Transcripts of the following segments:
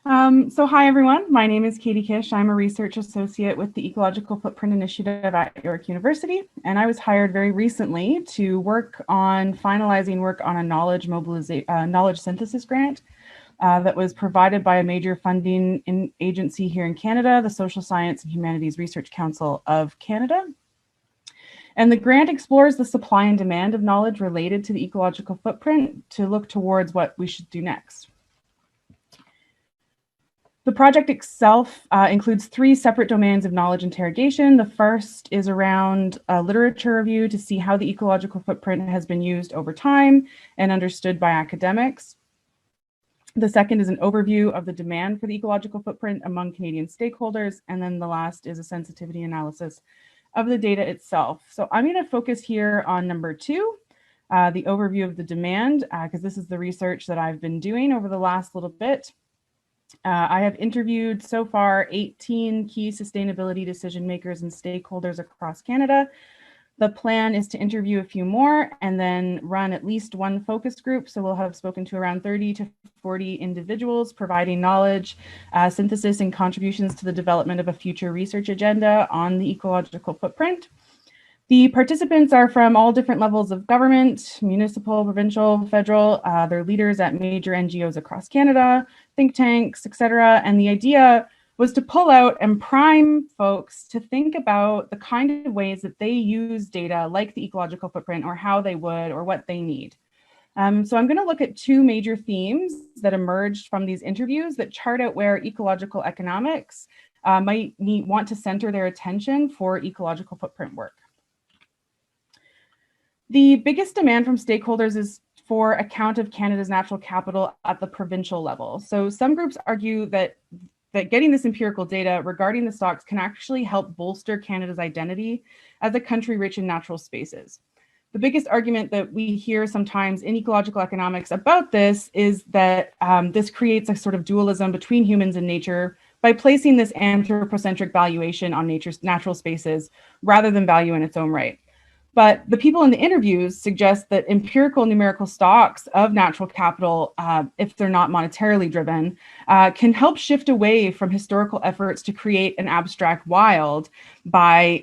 So hi everyone, my name is Kish. I'm a research associate with the Ecological Footprint Initiative at York University, and I was hired very recently to work on finalizing work on a knowledge synthesis grant that was provided by a major funding agency here in Canada, the Social Science and Humanities Research Council of Canada. And the grant explores the supply and demand of knowledge related to the ecological footprint to look towards what we should do next. The project itself includes 3 separate domains of knowledge interrogation. The first is around a literature review to see how the ecological footprint has been used over time and understood by academics. The second is an overview of the demand for the ecological footprint among Canadian stakeholders. And then the last is a sensitivity analysis of the data itself. So I'm going to focus here on number 2, the overview of the demand, because this is the research that I've been doing over the last little bit. I have interviewed so far 18 key sustainability decision makers and stakeholders across Canada. The plan is to interview a few more and then run at least 1 focus group. So we'll have spoken to around 30 to 40 individuals providing knowledge, synthesis, and contributions to the development of a future research agenda on the ecological footprint. The participants are from all different levels of government, municipal, provincial, federal. They're leaders at major NGOs across Canada, think tanks, etc. And the idea was to pull out and prime folks to think about the kind of ways that they use data like the ecological footprint, or how they would, or what they need. So I'm going to look at 2 major themes that emerged from these interviews that chart out where ecological economics might want to center their attention for ecological footprint work. The biggest demand from stakeholders is for account of Canada's natural capital at the provincial level. So some groups argue that getting this empirical data regarding the stocks can actually help bolster Canada's identity as a country rich in natural spaces. The biggest argument that we hear sometimes in ecological economics about this is that this creates a sort of dualism between humans and nature by placing this anthropocentric valuation on nature's natural spaces rather than value in its own right. But the people in the interviews suggest that empirical numerical stocks of natural capital, if they're not monetarily driven, can help shift away from historical efforts to create an abstract wild by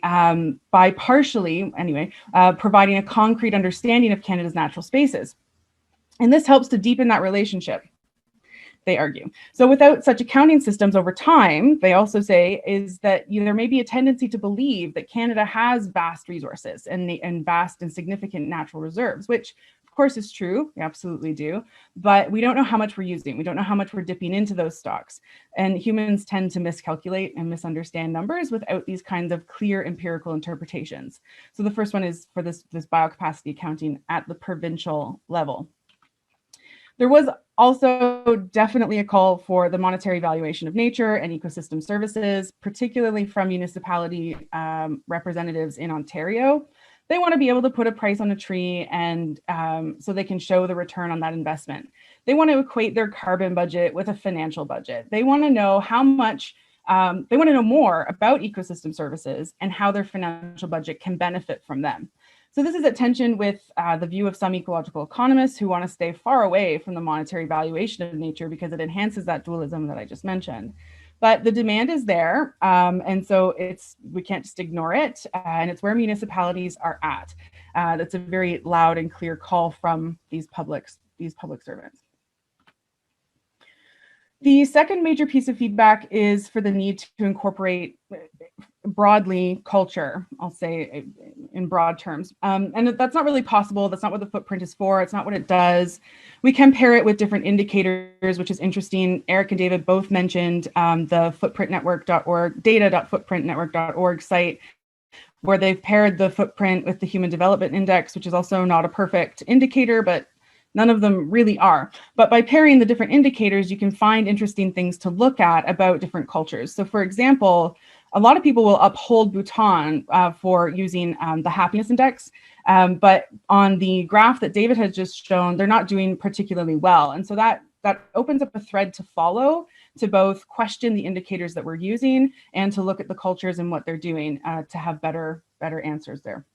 partially, anyway, providing a concrete understanding of Canada's natural spaces. And this helps to deepen that relationship, they argue. So without such accounting systems over time, they also say, is that there may be a tendency to believe that Canada has vast resources and vast and significant natural reserves, which of course is true, we absolutely do, but we don't know how much we're using. We don't know how much we're dipping into those stocks. And humans tend to miscalculate and misunderstand numbers without these kinds of clear empirical interpretations. So the first one is for this biocapacity accounting at the provincial level. There was also definitely a call for the monetary valuation of nature and ecosystem services, particularly from municipality representatives in Ontario. They want to be able to put a price on a tree and so they can show the return on that investment. They want to equate their carbon budget with a financial budget. They want to know how much, they want to know more about ecosystem services and how their financial budget can benefit from them. So this is at tension with the view of some ecological economists who want to stay far away from the monetary valuation of nature because it enhances that dualism that I just mentioned. But the demand is there, and so we can't just ignore it, and it's where municipalities are at. That's a very loud and clear call from these public servants. The second major piece of feedback is for the need to incorporate broadly culture, I'll say in broad terms. And that's not really possible. That's not what the footprint is for. It's not what it does. We compare it with different indicators, which is interesting. Eric and David both mentioned the footprintnetwork.org, data.footprintnetwork.org site, where they've paired the footprint with the Human Development Index, which is also not a perfect indicator, but none of them really are. But by pairing the different indicators, you can find interesting things to look at about different cultures. So for example, a lot of people will uphold Bhutan for using the happiness index, but on the graph that David has just shown, they're not doing particularly well. And so that opens up a thread to follow, to both question the indicators that we're using and to look at the cultures and what they're doing to have better answers there.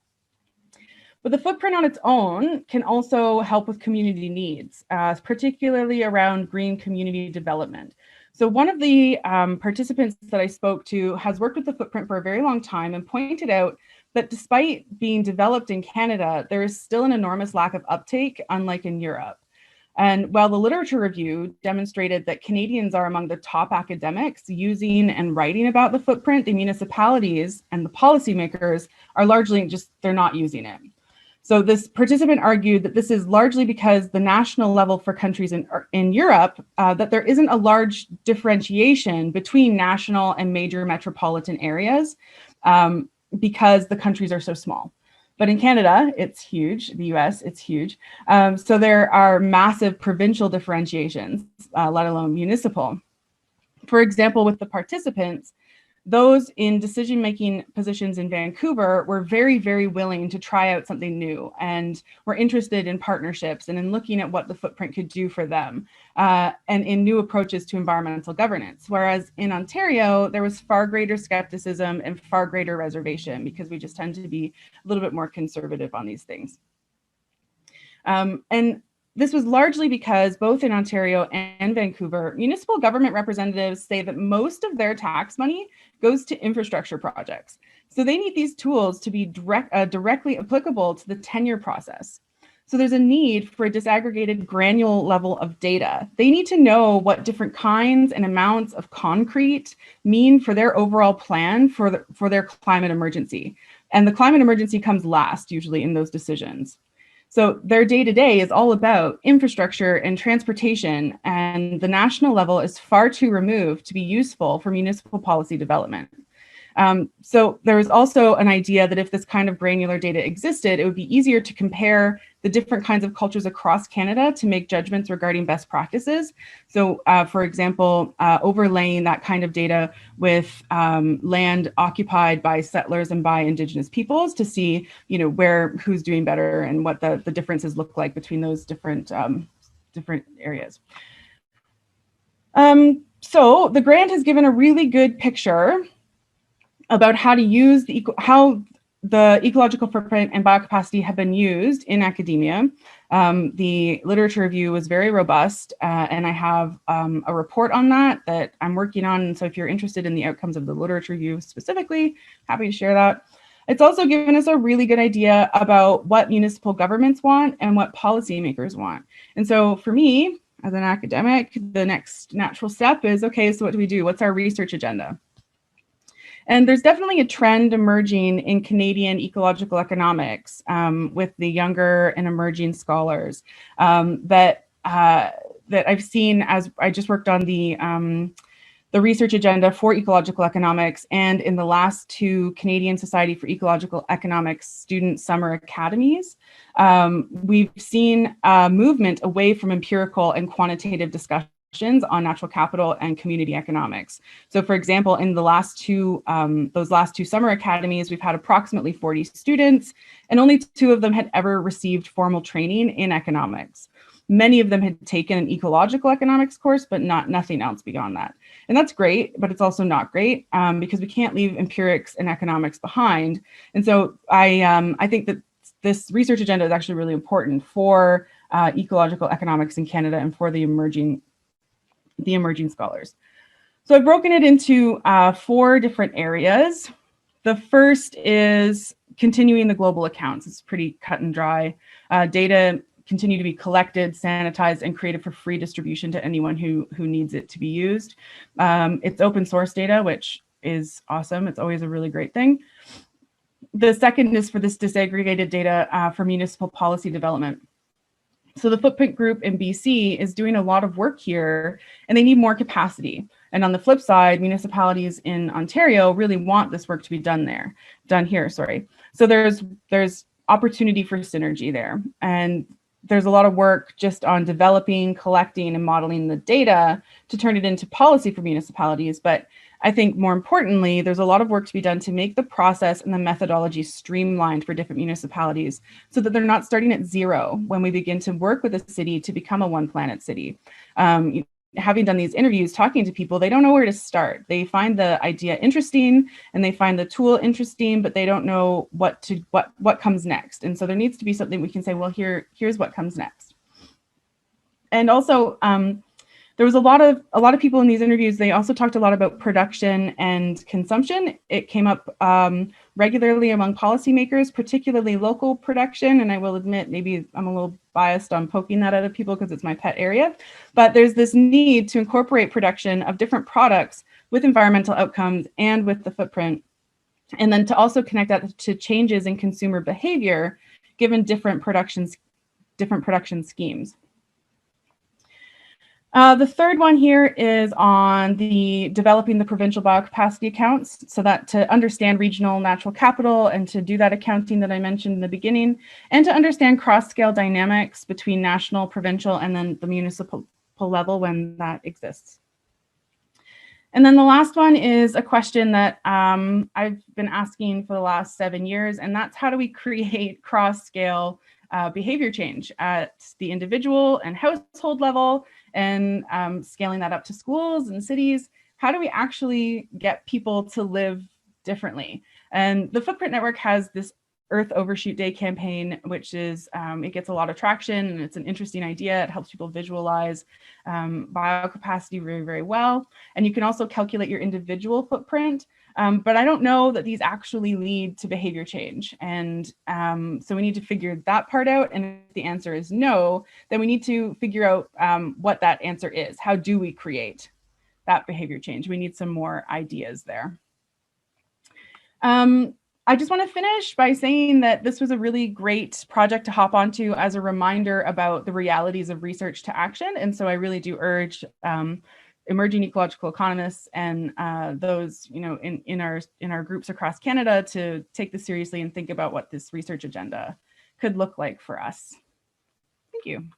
But the footprint on its own can also help with community needs, particularly around green community development. So one of the participants that I spoke to has worked with the footprint for a very long time and pointed out that despite being developed in Canada, there is still an enormous lack of uptake, unlike in Europe. And while the literature review demonstrated that Canadians are among the top academics using and writing about the footprint, the municipalities and the policymakers are largely just, they're not using it. So this participant argued that this is largely because the national level for countries in Europe, that there isn't a large differentiation between national and major metropolitan areas because the countries are so small. But in Canada, it's huge. The US, it's huge. So there are massive provincial differentiations, let alone municipal. For example, with the participants, those in decision-making positions in Vancouver were very, very willing to try out something new and were interested in partnerships and in looking at what the footprint could do for them and in new approaches to environmental governance. Whereas in Ontario, there was far greater skepticism and far greater reservation because we just tend to be a little bit more conservative on these things. And this was largely because both in Ontario and Vancouver, municipal government representatives say that most of their tax money goes to infrastructure projects. So they need these tools to be directly applicable to the tenure process. So there's a need for a disaggregated granular level of data. They need to know what different kinds and amounts of concrete mean for their overall plan for their climate emergency. And the climate emergency comes last usually in those decisions. So their day-to-day is all about infrastructure and transportation, and the national level is far too removed to be useful for municipal policy development. So there was also an idea that if this kind of granular data existed, it would be easier to compare the different kinds of cultures across Canada to make judgments regarding best practices. So for example, overlaying that kind of data with land occupied by settlers and by Indigenous peoples to see, who's doing better and what the differences look like between those different areas. So the grant has given a really good picture about how to use how the ecological footprint and biocapacity have been used in academia. The literature review was very robust, and I have a report on that I'm working on. And so if you're interested in the outcomes of the literature review specifically, happy to share that. It's also given us a really good idea about what municipal governments want and what policymakers want. And so for me, as an academic, the next natural step is, okay, so what do we do? What's our research agenda? And there's definitely a trend emerging in Canadian ecological economics with the younger and emerging scholars that I've seen as I just worked on the research agenda for ecological economics, and in the last two Canadian Society for Ecological Economics student summer academies, we've seen a movement away from empirical and quantitative discussions on natural capital and community economics. So for example, in the last those last two summer academies, we've had approximately 40 students, and only 2 of them had ever received formal training in economics. Many of them had taken an ecological economics course, but nothing else beyond that. And that's great, but it's also not great because we can't leave empirics and economics behind. And so I think that this research agenda is actually really important for ecological economics in Canada and for the emerging scholars. So I've broken it into 4 different areas. The first is continuing the global accounts. It's pretty cut and dry. Data continue to be collected, sanitized, and created for free distribution to anyone who needs it to be used. It's open source data, which is awesome. It's always a really great thing. The second is for this disaggregated data for municipal policy development. So the Footprint Group in BC is doing a lot of work here, and they need more capacity. And on the flip side, municipalities in Ontario really want this work to be done here. So there's opportunity for synergy there. And there's a lot of work just on developing, collecting, and modeling the data to turn it into policy for municipalities. But I think more importantly, there's a lot of work to be done to make the process and the methodology streamlined for different municipalities so that they're not starting at zero when we begin to work with a city to become a one planet city. having done these interviews, talking to people, they don't know where to start. They find the idea interesting and they find the tool interesting, but they don't know what comes next. And so there needs to be something we can say, well, here's what comes next. And also, there was a lot of people in these interviews. They also talked a lot about production and consumption. It came up regularly among policymakers, particularly local production. And I will admit, maybe I'm a little biased on poking that out of people because it's my pet area. But there's this need to incorporate production of different products with environmental outcomes and with the footprint. And then to also connect that to changes in consumer behavior, given different production schemes. The third one here is on the developing the provincial biocapacity accounts, so that to understand regional natural capital and to do that accounting that I mentioned in the beginning, and to understand cross-scale dynamics between national, provincial, and then the municipal level when that exists. And then the last one is a question that I've been asking for the last 7 years, and that's how do we create cross-scale behavior change at the individual and household level, and scaling that up to schools and cities. How do we actually get people to live differently? And the Footprint Network has this Earth Overshoot Day campaign, which is, it gets a lot of traction and it's an interesting idea. It helps people visualize biocapacity very, very well. And you can also calculate your individual footprint. But I don't know that these actually lead to behavior change. And so we need to figure that part out. And if the answer is no, then we need to figure out what that answer is. How do we create that behavior change? We need some more ideas there. I just want to finish by saying that this was a really great project to hop onto as a reminder about the realities of research to action. And so I really do urge emerging ecological economists and those, you know, in our groups across Canada to take this seriously and think about what this research agenda could look like for us. Thank you.